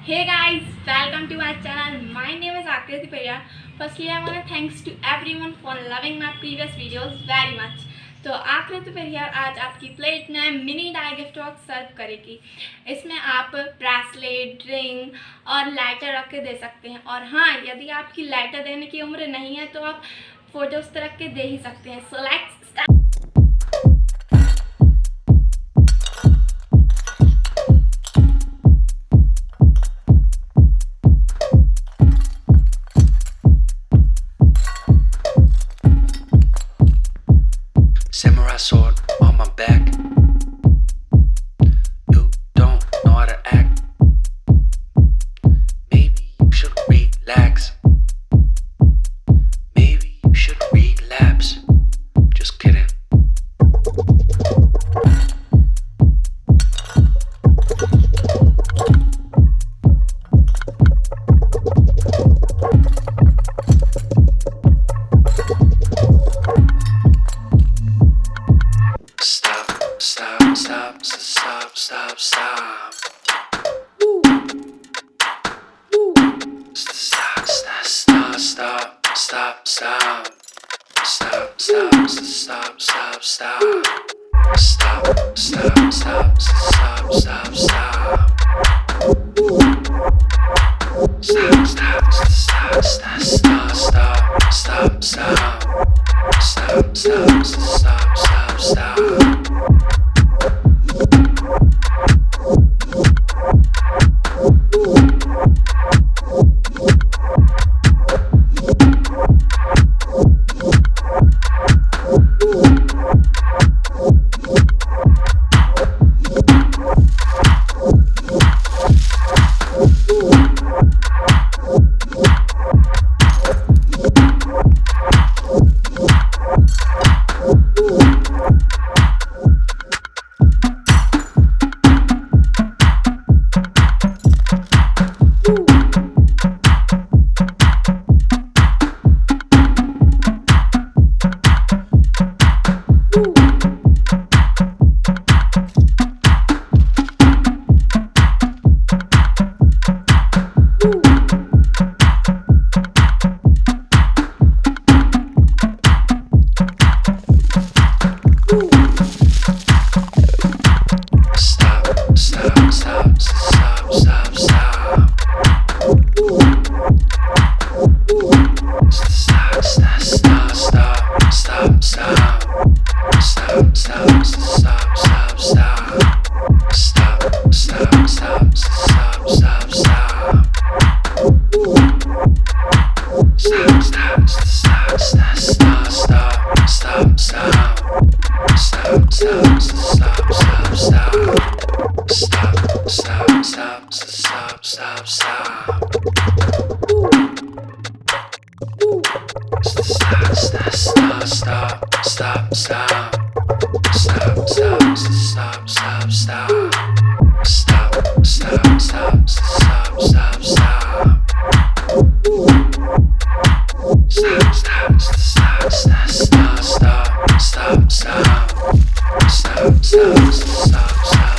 Hey guys, welcome to my channel. My name is Akriti. Firstly, I want to thanks to everyone for loving my previous videos very much. तो आकृति परिहार आज आपकी plate में mini die gift box सर्व करेगी। इसमें आप bracelet, ring और lighter रख के दे सकते हैं। और हाँ, यदि आपकी लाइटर देने की उम्र नहीं है तो आप फोटोज रख के दे ही सकते हैं। So let's start. Samurai sword on my back. You don't know how to act. Maybe you should relax. Maybe you should relapse. Just kidding. Stop. Woo. Woo. Stop.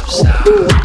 Stop.